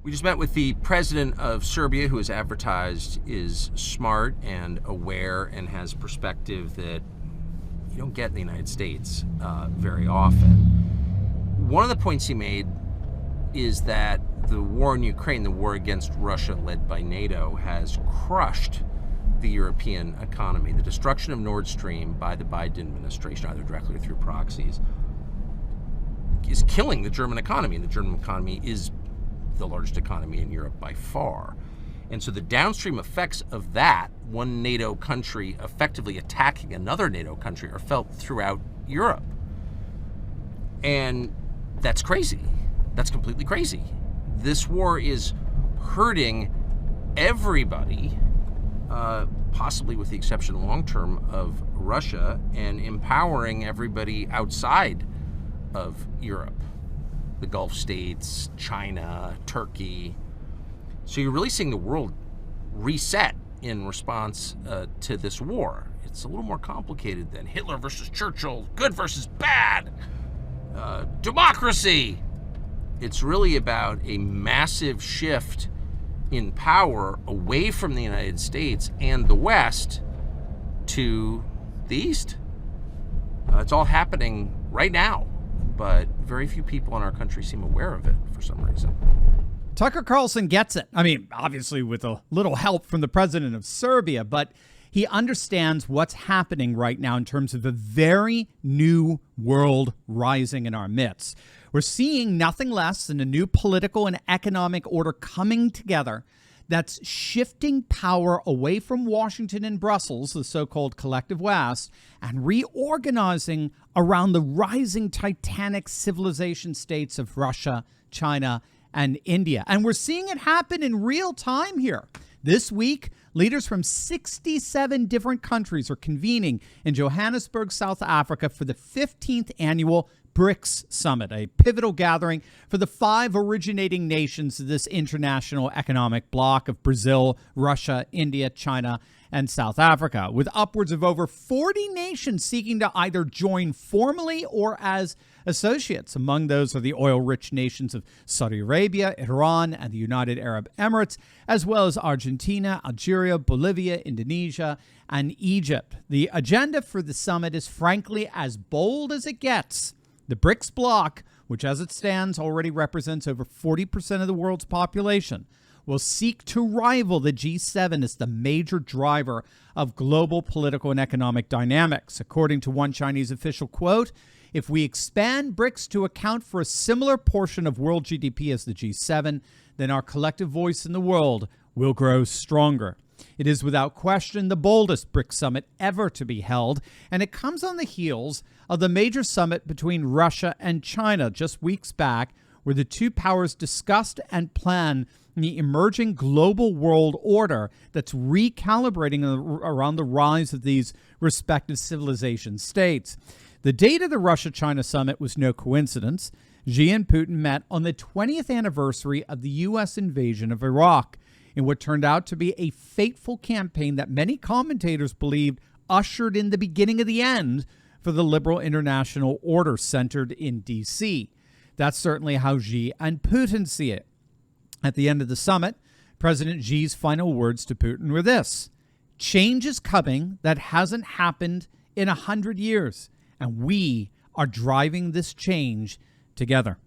We just met with the president of Serbia, who is advertised is smart and aware and has perspective that you don't get in the United States very often. One of the points he made is that the war in Ukraine, the war against Russia led by NATO, has crushed the European economy. The destruction of Nord Stream by the Biden administration, either directly or through proxies, is killing the German economy. And the German economy is the largest economy in Europe by far. And so the downstream effects of that, one NATO country effectively attacking another NATO country, are felt throughout Europe. And that's crazy. That's completely crazy. This war is hurting everybody, possibly with the exception long-term of Russia, and empowering everybody outside of Europe. The Gulf states, China, Turkey. So you're really seeing the world reset in response to this war. It's a little more complicated than Hitler versus Churchill, good versus bad, democracy. It's really about a massive shift in power away from the United States and the West to the East. It's all happening right now, but very few people in our country seem aware of it for some reason. Tucker Carlson gets it. I mean, obviously with a little help from the president of Serbia, but he understands what's happening right now in terms of a very new world rising in our midst. We're seeing nothing less than a new political and economic order coming together that's shifting power away from Washington and Brussels, the so-called collective West, and reorganizing around the rising titanic civilization states of Russia, China, and India. And we're seeing it happen in real time here. This week, leaders from 67 different countries are convening in Johannesburg, South Africa for the 15th annual BRICS Summit, a pivotal gathering for the 5 originating nations of this international economic bloc of Brazil, Russia, India, China, and South Africa, with upwards of over 40 nations seeking to either join formally or as associates. Among those are the oil-rich nations of Saudi Arabia, Iran, and the United Arab Emirates, as well as Argentina, Algeria, Bolivia, Indonesia, and Egypt. The agenda for the summit is frankly as bold as it gets. The BRICS bloc, which as it stands already represents over 40% of the world's population, will seek to rival the G7 as the major driver of global political and economic dynamics. According to one Chinese official, quote, "If we expand BRICS to account for a similar portion of world GDP as the G7, then our collective voice in the world will grow stronger." It is without question the boldest BRICS summit ever to be held, and it comes on the heels of the major summit between Russia and China just weeks back, where the two powers discussed and planned the emerging global world order that's recalibrating around the rise of these respective civilization states. The date of the Russia-China summit was no coincidence. Xi and Putin met on the 20th anniversary of the U.S. invasion of Iraq, in what turned out to be a fateful campaign that many commentators believed ushered in the beginning of the end for the liberal international order centered in D.C. That's certainly how Xi and Putin see it. At the end of the summit, President Xi's final words to Putin were this: "Change is coming that hasn't happened in 100 years, and we are driving this change together."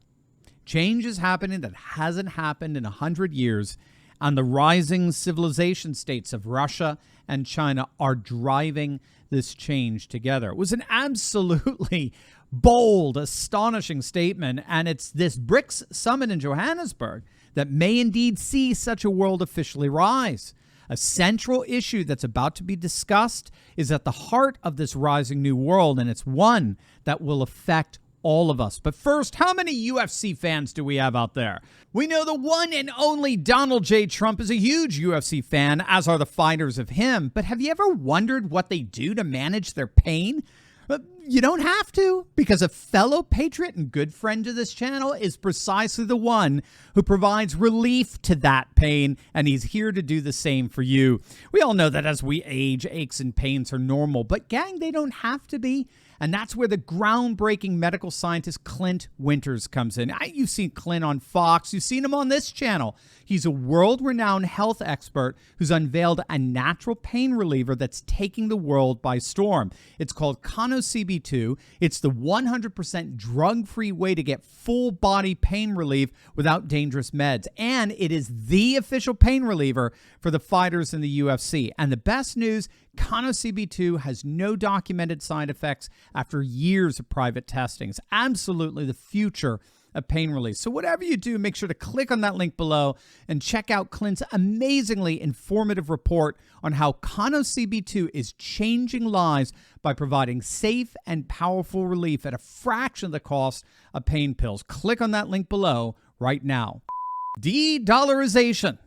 Change is happening that hasn't happened in 100 years, and the rising civilization states of Russia and China are driving this change together. It was an absolutely bold, astonishing statement, and it's this BRICS summit in Johannesburg that may indeed see such a world officially rise. A central issue that's about to be discussed is at the heart of this rising new world, and it's one that will affect all of us. But first, how many UFC fans do we have out there? We know the one and only Donald J. Trump is a huge UFC fan, as are the fighters of him. But have you ever wondered what they do to manage their pain? You don't have to, because a fellow patriot and good friend to this channel is precisely the one who provides relief to that pain, and he's here to do the same for you. We all know that as we age, aches and pains are normal, but gang, they don't have to be. And that's where the groundbreaking medical scientist Clint Winters comes in. You've seen Clint on Fox. You've seen him on this channel. He's a world-renowned health expert who's unveiled a natural pain reliever that's taking the world by storm. It's called CB2. It's the 100% drug-free way to get full-body pain relief without dangerous meds. And it is the official pain reliever for the fighters in the UFC. And the best news, CB2 has no documented side effects after years of private testing. It's absolutely the future of pain relief. So whatever you do, make sure to click on that link below and check out Clint's amazingly informative report on how CB2 is changing lives by providing safe and powerful relief at a fraction of the cost of pain pills. Click on that link below right now. De-dollarization.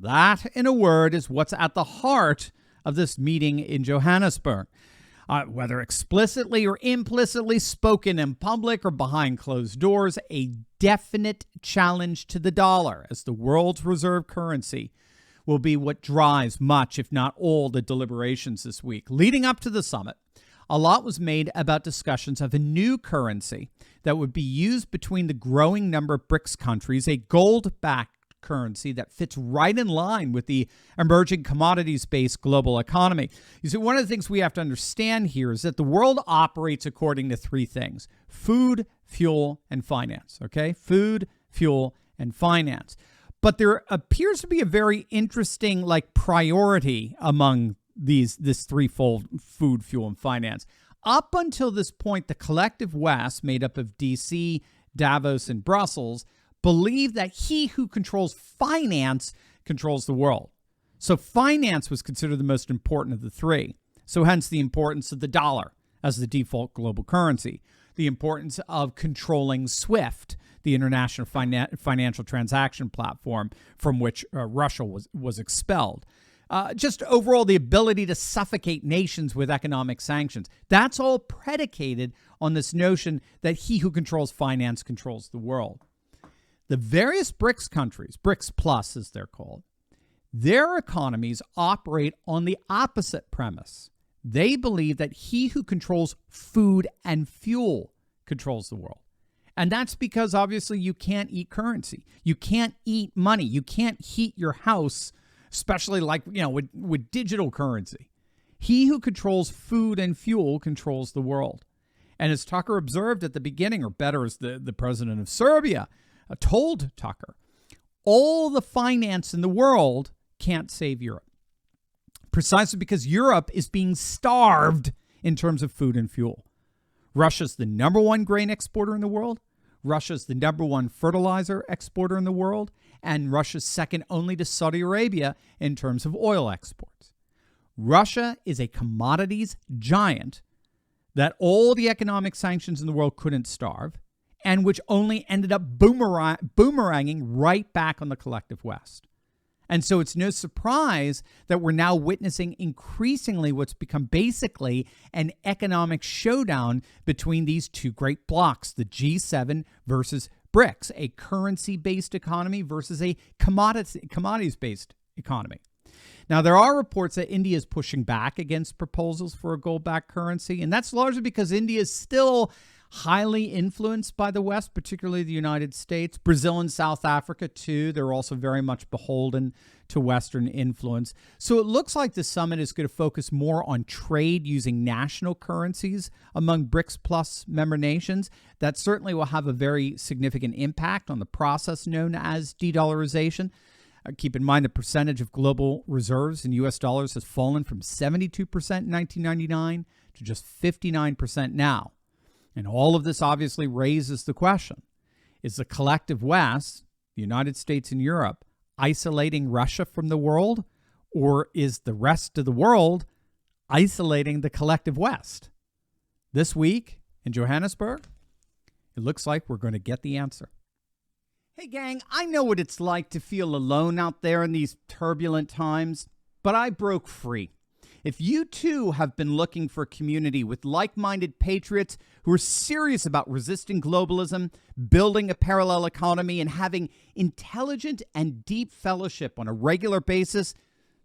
That, in a word, is what's at the heart of this meeting in Johannesburg. Whether explicitly or implicitly spoken in public or behind closed doors, a definite challenge to the dollar as the world's reserve currency will be what drives much, if not all, the deliberations this week. Leading up to the summit, a lot was made about discussions of a new currency that would be used between the growing number of BRICS countries, a gold-backed currency that fits right in line with the emerging commodities-based global economy. You see, one of the things we have to understand here is that the world operates according to three things: food, fuel, and finance. Okay? Food, fuel, and finance. But there appears to be a very interesting priority among this threefold: food, fuel, and finance. Up until this point, the collective West, made up of DC, Davos, and Brussels, believe that he who controls finance controls the world. So finance was considered the most important of the three. So hence the importance of the dollar as the default global currency, the importance of controlling SWIFT, the international financial transaction platform from which Russia was expelled. Just overall, the ability to suffocate nations with economic sanctions. That's all predicated on this notion that he who controls finance controls the world. The various BRICS countries, BRICS Plus as they're called, their economies operate on the opposite premise. They believe that he who controls food and fuel controls the world. And that's because obviously you can't eat currency. You can't eat money. You can't heat your house, especially with digital currency. He who controls food and fuel controls the world. And as Tucker observed at the beginning, or better, as the president of Serbia told Tucker, all the finance in the world can't save Europe. Precisely because Europe is being starved in terms of food and fuel. Russia's the number one grain exporter in the world. Russia's the number one fertilizer exporter in the world. And Russia's second only to Saudi Arabia in terms of oil exports. Russia is a commodities giant that all the economic sanctions in the world couldn't starve, and which only ended up boomeranging right back on the collective West. And so it's no surprise that we're now witnessing increasingly what's become basically an economic showdown between these two great blocs, the G7 versus BRICS, a currency-based economy versus a commodities-based economy. Now, there are reports that India is pushing back against proposals for a gold-backed currency, and that's largely because India is still highly influenced by the West, particularly the United States. Brazil and South Africa, too. They're also very much beholden to Western influence. So it looks like the summit is going to focus more on trade using national currencies among BRICS Plus member nations. That certainly will have a very significant impact on the process known as de-dollarization. Keep in mind the percentage of global reserves in U.S. dollars has fallen from 72% in 1999 to just 59% now. And all of this obviously raises the question, is the collective West, the United States and Europe, isolating Russia from the world? Or is the rest of the world isolating the collective West? This week in Johannesburg, it looks like we're going to get the answer. Hey gang, I know what it's like to feel alone out there in these turbulent times, but I broke free. If you too have been looking for a community with like-minded patriots who are serious about resisting globalism, building a parallel economy, and having intelligent and deep fellowship on a regular basis,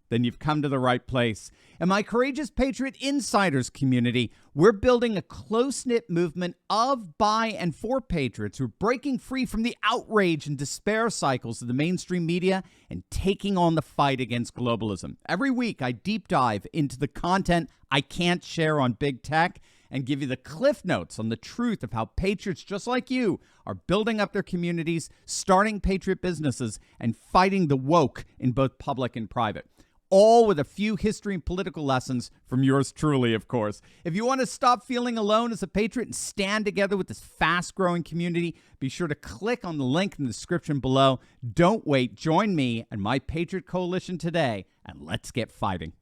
then you've come to the right place. In my Courageous Patriot Insiders community, we're building a close-knit movement of, by, and for patriots who are breaking free from the outrage and despair cycles of the mainstream media and taking on the fight against globalism. Every week, I deep dive into the content I can't share on big tech and give you the cliff notes on the truth of how patriots just like you are building up their communities, starting patriot businesses, and fighting the woke in both public and private. All with a few history and political lessons from yours truly, of course. If you want to stop feeling alone as a patriot and stand together with this fast-growing community, be sure to click on the link in the description below. Don't wait. Join me and my Patriot Coalition today, and let's get fighting.